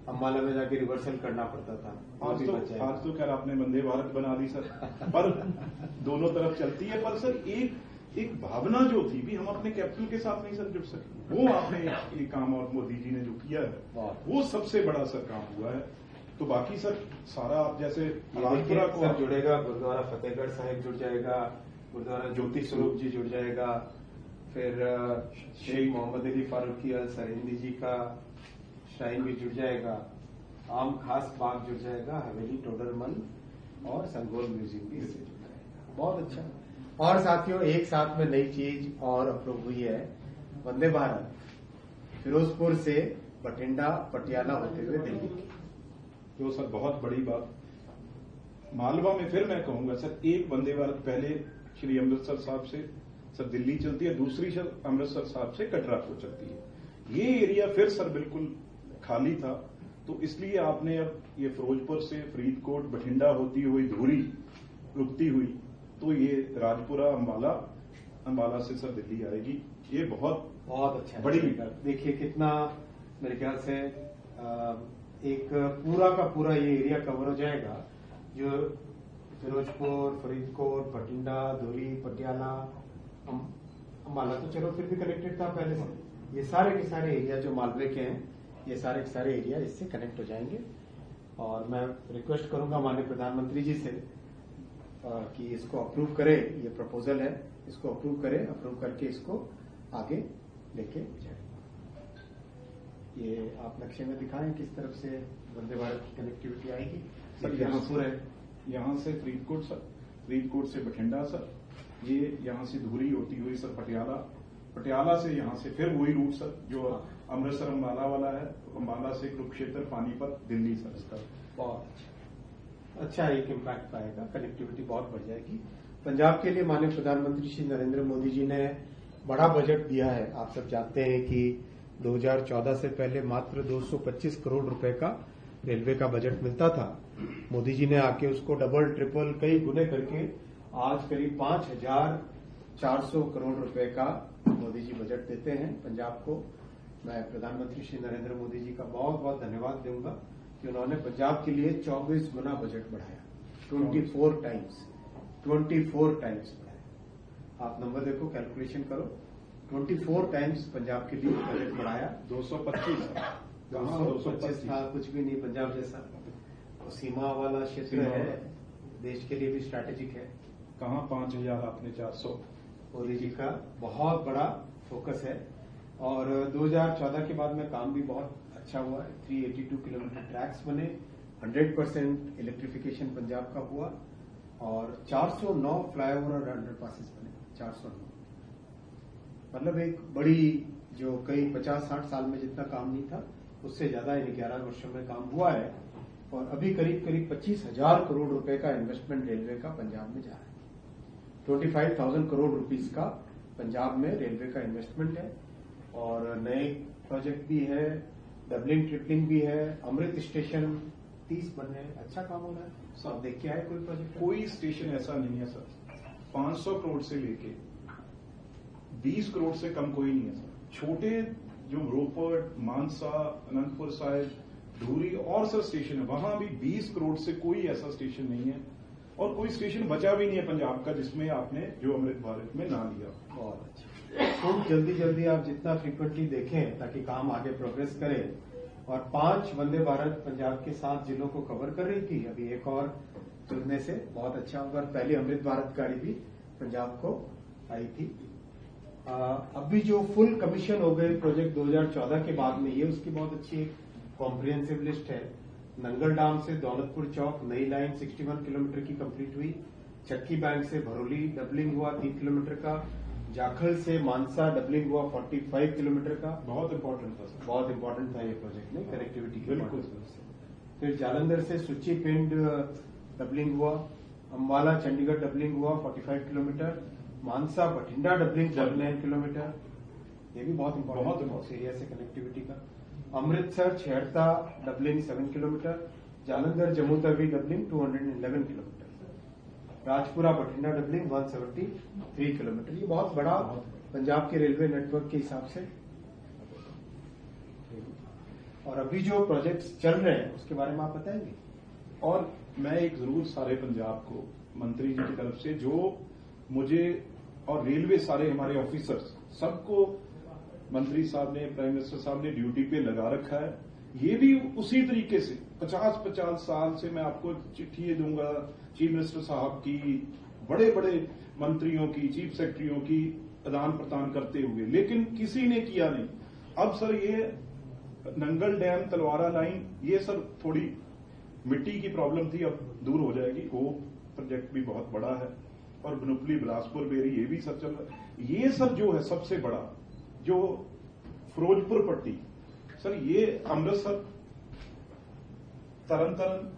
अम्बाला में जाके रिवर्सल करना पड़ता था। आज तो खैर आपने वंदे भारत बना दी सर, पर दोनों तरफ चलती है। पर सर एक भावना जो थी भी, हम अपने कैपिटल के साथ नहीं सर जुड़ सके, वो आपने ये काम और मोदी जी ने जो किया है वो सबसे बड़ा सर काम हुआ है। तो बाकी सर सारा आप जैसे राजपुरा को जुड़ेगा, गुरुद्वारा फतेहगढ़ साहिब जुड़ जाएगा, गुरुद्वारा ज्योति स्वरूप जी जुड़ जाएगा, फिर शेख मोहम्मद अली फारूकी अल सरहिंदी जी का श्राइन भी जुड़ जाएगा, आम खास बाग जुड़ जाएगा, हवेली टोडरमल और संगोल म्यूजियम भी इससे जुड़ जाएगा। बहुत अच्छा। और साथियों, एक साथ में नई चीज और अप्रूव हुई है, वंदे भारत फिरोजपुर से बठिंडा पटियाला होते हुए दिल्ली की। जो सर बहुत बड़ी बात, मालवा में फिर मैं कहूंगा सर, एक वंदे भारत पहले श्री अमृतसर साहब से सर दिल्ली चलती है, दूसरी सर अमृतसर साहब से कटरा को चलती है। ये एरिया फिर सर बिल्कुल खाली था, तो इसलिए आपने अब ये फिरोजपुर से फरीदकोट बठिंडा होती हुई धूरी रुकती हुई, तो ये राजपुरा अंबाला से सर दिल्ली आएगी। ये बहुत अच्छा बड़ी। देखिए कितना मेरे ख्याल से एक पूरा का पूरा ये एरिया कवर हो जाएगा, जो फिरोजपुर, फरीदकोट, बठिंडा, धुरी, पटियाला, अम्बाला तो चलो फिर भी कनेक्टेड था पहले से। ये सारे के सारे एरिया जो मालवे के हैं, ये सारे के सारे एरिया इससे कनेक्ट हो जाएंगे। और मैं रिक्वेस्ट करूंगा माननीय प्रधानमंत्री जी से कि इसको अप्रूव करें, ये प्रपोजल है, इसको अप्रूव करें, अप्रूव करके इसको आगे लेके जाए। ये आप नक्शे में दिखाएं किस तरफ से वंदे भारत की कनेक्टिविटी आएगी। सर यहाँ से फरीदकोट सर, फरीदकोट से बठिंडा सर, ये यहाँ से धुरी होती हुई सर पटियाला से यहाँ से फिर वही रूट सर जो अमृतसर अम्बाला वाला है, अम्बाला से कुरुक्षेत्र, पानीपत, दिल्ली सर। इसका बहुत अच्छा एक इम्पैक्ट पाएगा, कनेक्टिविटी बहुत बढ़ जाएगी। पंजाब के लिए माननीय प्रधानमंत्री श्री नरेंद्र मोदी जी ने बड़ा बजट दिया है। आप सब जानते हैं कि 2014 से पहले मात्र 225 करोड़ रुपए का रेलवे का बजट मिलता था। मोदी जी ने आके उसको डबल ट्रिपल कई गुने करके आज करीब 5,400 करोड़ रुपए का मोदी जी बजट देते हैं पंजाब को। मैं प्रधानमंत्री श्री नरेंद्र मोदी जी का बहुत बहुत धन्यवाद दूंगा कि उन्होंने पंजाब के लिए 24 गुना बजट बढ़ाया, 24 टाइम्स बढ़ाया। आप नंबर देखो, कैलकुलेशन करो, 24 टाइम्स पंजाब के लिए बजट बढ़ाया। 225 था, कुछ भी नहीं पंजाब जैसा। तो सीमा वाला क्षेत्र है, देश के लिए भी स्ट्रैटेजिक है। कहाँ 5,000 आपने 400। मोदी जी का बहुत बड़ा फोकस है। और 2014 के बाद में काम भी बहुत अच्छा हुआ है। 382 किलोमीटर ट्रैक्स बने, 100% इलेक्ट्रिफिकेशन पंजाब का हुआ और 409 फ्लाईओवर और अंडरपासेस बने, 409। मतलब एक बड़ी, जो कई 50-60 साल में जितना काम नहीं था उससे ज्यादा इन 11 वर्षों में काम हुआ है। और अभी करीब 25,000 करोड़ रुपए का इन्वेस्टमेंट रेलवे का पंजाब में जा रहा है। 25,000 करोड़ रुपीस का पंजाब में रेलवे का इन्वेस्टमेंट है। और नए प्रोजेक्ट भी है, डबलिंग ट्रिपलिंग भी है, अमृत स्टेशन 30 बन रहे हैं, अच्छा काम हो रहा है। सब देख के आए कोई प्रोजेक्ट? कोई स्टेशन ऐसा नहीं है सर, 500 करोड़ से लेके 20 करोड़ से कम कोई नहीं है सर। छोटे जो रोपड़, मानसा, अनंतपुर साहिब, धूरी और सर स्टेशन है, वहां भी 20 करोड़ से कोई ऐसा स्टेशन नहीं है। और कोई स्टेशन बचा भी नहीं है पंजाब का जिसमें आपने जो अमृत भारत में ना लिया। बहुत अच्छा। खूब जल्दी आप जितना फ्रीक्वेंटली देखें ताकि काम आगे प्रोग्रेस करे। और 5 वंदे भारत पंजाब के 7 जिलों को कवर कर रही थी, अभी एक और जुड़ने से बहुत अच्छा होगा। पहली अमृत भारत गाड़ी भी पंजाब को आई थी। अब भी जो फुल कमीशन हो गए प्रोजेक्ट 2014 के बाद में, ये उसकी बहुत अच्छी कॉम्प्रिहेंसिव लिस्ट है। नंगल डाम से दौलतपुर चौक नई लाइन 61 किलोमीटर की कंप्लीट हुई। चक्की बैंक से भरोली डबलिंग हुआ 3 किलोमीटर का। जाखल से मानसा डबलिंग हुआ 45 किलोमीटर का। बहुत इंपॉर्टेंट था सर, बहुत इंपॉर्टेंट था ये प्रोजेक्ट नहीं, कनेक्टिविटी की। बिल्कुल। फिर जालंधर से सुच्ची पिंड डबलिंग हुआ। अम्बाला चंडीगढ़ डबलिंग हुआ 45 किलोमीटर। मानसा बठिंडा डबलिंग 49 किलोमीटर, ये भी बहुत इंपॉर्टेंट है उस एरिया से कनेक्टिविटी का। Amritsar Chheharta doubling 7 kilometre. Jalandhar Jammu Tawi doubling 211 kilometre. Rajpura Bathinda doubling 173 kilometre. ये बहुत बड़ा पंजाब के रेलवे नेटवर्क के हिसाब से। और अभी जो प्रोजेक्ट्स चल रहे हैं उसके बारे में आप बताएंगे। और मैं एक जरूर सारे पंजाब को मंत्री जी की तरफ से जो मुझे और रेलवे सारे हमारे ऑफिसर्स सबको मंत्री साहब ने, प्राइम मिनिस्टर साहब ने ड्यूटी पे लगा रखा है। ये भी उसी तरीके से 50-50 साल से मैं आपको चिट्ठी दूंगा चीफ मिनिस्टर साहब की, बड़े बड़े मंत्रियों की, चीफ सेक्रेटरियों की आदान प्रदान करते हुए, लेकिन किसी ने किया नहीं। अब सर ये नंगल डैम तलवारा लाइन, ये सर थोड़ी मिट्टी की प्रॉब्लम थी, अब दूर हो जाएगी। वो प्रोजेक्ट भी बहुत बड़ा है। और बनूपली बिलासपुर बेरी ये भी सर चल रहा है। ये सर जो है सबसे बड़ा जो फिरोजपुर पट्टी, सर ये अमृतसर, तरन तारण,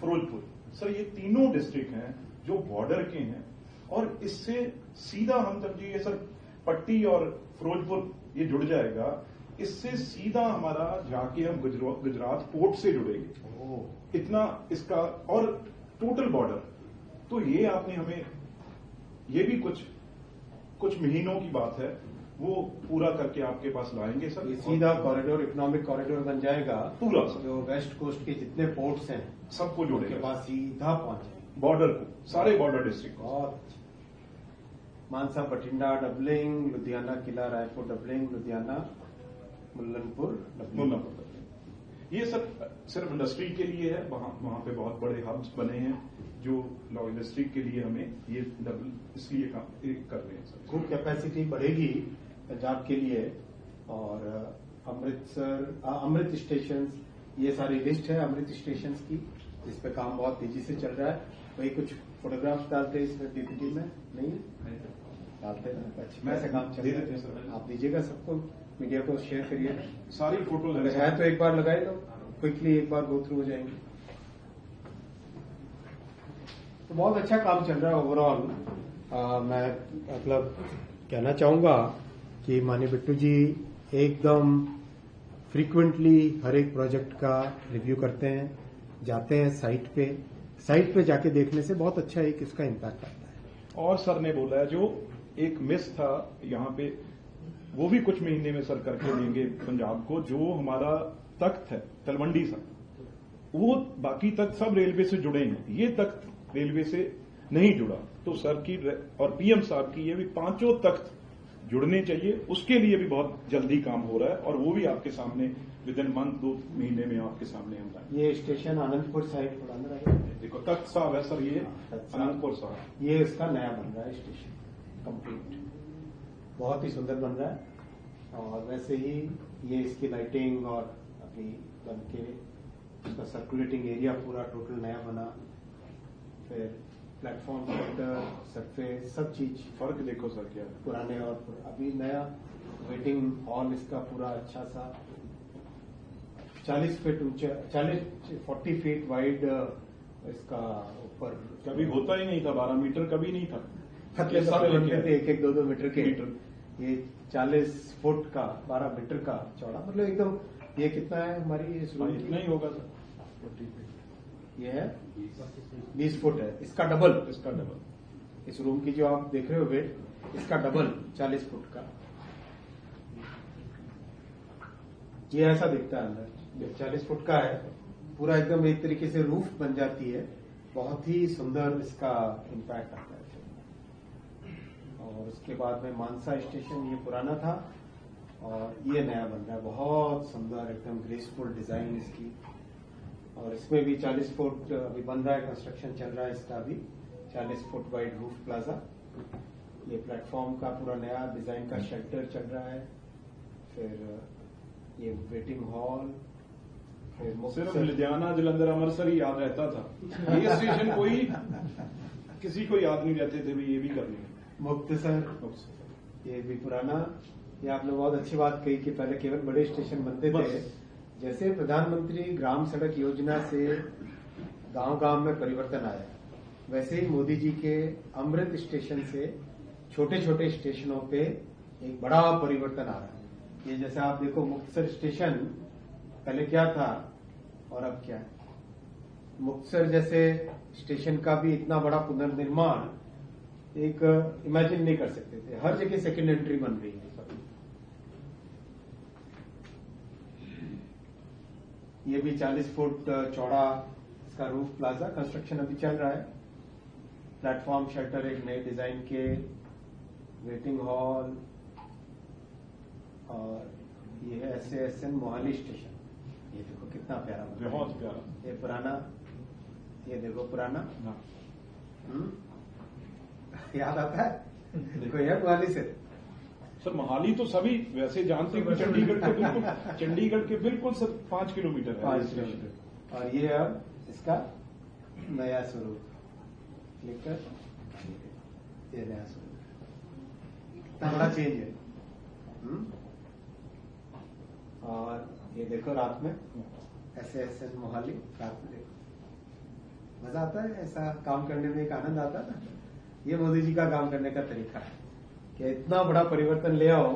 फिरोजपुर, सर ये तीनों डिस्ट्रिक्ट हैं जो बॉर्डर के हैं। और इससे सीधा हम जब ये सर पट्टी और फिरोजपुर ये जुड़ जाएगा, इससे सीधा हमारा जाके हम गुजरात पोर्ट से जुड़ेंगे। इतना इसका और टोटल बॉर्डर। तो ये आपने हमें, ये भी कुछ महीनों की बात है, वो पूरा करके आपके पास लाएंगे सर। ये सीधा कॉरिडोर, इकोनॉमिक कॉरिडोर बन जाएगा पूरा सर। जो वेस्ट कोस्ट के जितने पोर्ट्स हैं सबको जोड़ेगा, उनके पास सीधा पहुंचे बॉर्डर को, सारे बॉर्डर डिस्ट्रिक्ट को। बहुत मानसा बठिंडा डबलिंग, लुधियाना किला रायपुर डबलिंग, लुधियाना मुल्लनपुर डबलिंग। ये सब सिर्फ इंडस्ट्री के लिए है। वहां पे बहुत बड़े हब्स बने हैं जो लॉजिस्टिक के लिए हमें ये डबल इसलिए कर रहे हैं सर। खूब कैपेसिटी बढ़ेगी पंजाब के लिए। और अमृत स्टेशन, ये सारी लिस्ट है अमृत स्टेशन की, जिस पे काम बहुत तेजी से चल रहा है। वही कुछ फोटोग्राफ्स डालते हैं इसमें पीपीटी में, नहीं डालते ना? अच्छा, ऐसा काम चल रहा है सर। आप दीजिएगा सबको, मीडिया को शेयर करिए। सारी फोटो है तो एक बार लगाए लो, क्विकली एक बार गो थ्रू हो जाएंगे। तो बहुत अच्छा काम चल रहा है ओवरऑल। मैं मतलब कहना चाहूंगा कि माननीय बिट्टू जी एकदम फ्रीक्वेंटली हर एक प्रोजेक्ट का रिव्यू करते हैं, जाते हैं साइट पे जाके देखने से बहुत अच्छा एक इसका इम्पैक्ट आता है। और सर ने बोला है जो एक मिस था यहाँ पे, वो भी कुछ महीने में सर करके देंगे पंजाब को। जो हमारा तख्त है तलवंडी सर, वो बाकी तख्त सब रेलवे से जुड़े हैं, ये तख्त रेलवे से नहीं जुड़ा। तो सर की और पीएम साहब की ये भी पांचों तख्त जुड़ने चाहिए, उसके लिए भी बहुत जल्दी काम हो रहा है। और वो भी आपके सामने विद इन मंथ 2 महीने में आपके सामने हम लाएंगे। ये स्टेशन आनंदपुर साइड थोड़ा अंदर आएगा, देखो तख्त साहब है सर, ये आनंदपुर साहब, ये इसका नया बन रहा है स्टेशन कंप्लीट, बहुत ही सुंदर बन रहा है। और वैसे ही ये इसकी लाइटिंग और अभी बन के इसका सर्कुलेटिंग एरिया पूरा टोटल नया बना। फिर प्लेटफॉर्म, काउंटर, सरफेस, सब चीज फर्क देखो सर क्या है, पुराने और अभी नया। वेटिंग हॉल इसका पूरा अच्छा सा 40 फीट ऊंचा, 40 फीट वाइड इसका ऊपर। कभी होता ही नहीं था 12 मीटर, कभी नहीं था। खतरे बनते थे 1-1, 2-2 मीटर के। ये 40 फुट का 12 मीटर का चौड़ा, मतलब एकदम। ये कितना है हमारी इस रूम? इतना ही होगा सर, 40 फीट। ये है 20 फुट है, इसका डबल। इस रूम की जो आप देख रहे हो वेट, इसका डबल 40 फुट का। ये ऐसा दिखता है अंदर, 40 फुट का है पूरा, एकदम एक तरीके से रूफ बन जाती है। बहुत ही सुंदर इसका इम्पैक्ट आता है। और उसके बाद में मानसा स्टेशन, ये पुराना था और ये नया बन रहा है, बहुत सुंदर एकदम ग्रेसफुल डिजाइन इसकी। और इसमें भी 40 फुट अभी बन रहा है, कंस्ट्रक्शन चल रहा है इसका अभी। 40 फुट वाइड रूफ प्लाजा। ये प्लेटफॉर्म का पूरा नया डिजाइन का शेल्टर चल रहा है। फिर ये वेटिंग हॉल। सिर्फ लुधियाना, जलंधर, अमृतसर ही याद रहता था, ये स्टेशन कोई किसी को याद नहीं रहते थे भी ये भी करनी। मुक्तसर, ये भी पुराना। ये आपने बहुत अच्छी बात कही कि पहले केवल बड़े स्टेशन बनते थे। जैसे प्रधानमंत्री ग्राम सड़क योजना से गांव-गांव में परिवर्तन आया, वैसे ही मोदी जी के अमृत स्टेशन से छोटे छोटे स्टेशनों पे एक बड़ा परिवर्तन आ रहा है। ये जैसे आप देखो मुक्तसर स्टेशन पहले क्या था और अब क्या है। मुक्तसर जैसे स्टेशन का भी इतना बड़ा पुनर्निर्माण एक इमेजिन नहीं कर सकते थे। हर जगह सेकेंड एंट्री बन रही है। ये भी 40 फुट चौड़ा इसका रूफ प्लाजा, कंस्ट्रक्शन अभी चल रहा है। प्लेटफॉर्म शेल्टर एक नए डिजाइन के, वेटिंग हॉल, और ये है SASN मोहाली स्टेशन। ये देखो कितना प्यारा बना है। बहुत प्यारा। ये पुराना, ये देखो पुराना। हाँ। याद आता है? देखो ये मोहाली से। सर मोहाली तो सभी वैसे जानते हैं कि चंडीगढ़ के बिल्कुल सर 5 किलोमीटर है। 5 किलोमीटर। और ये अब इसका नया स्वरूप लेकर, ये नया स्वरूप, कितना बड़ा चेंज है। और ये देखो रात में SASN मोहाली, रात में देखो मजा आता है। ऐसा काम करने में एक आनंद आता है ना। ये मोदी जी का काम करने का तरीका है कि इतना बड़ा परिवर्तन ले आओ,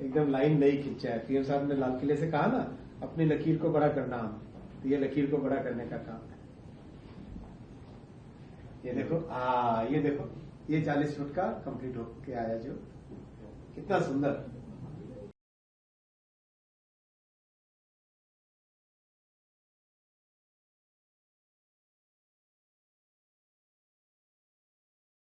एकदम लाइन नहीं खींचा है। PM साहब ने लाल किले से कहा ना, अपनी लकीर को बड़ा करना, हम तो ये लकीर को बड़ा करने का काम है। ये देखो ये देखो, ये 40 फुट का कंप्लीट होके आया, जो कितना सुंदर।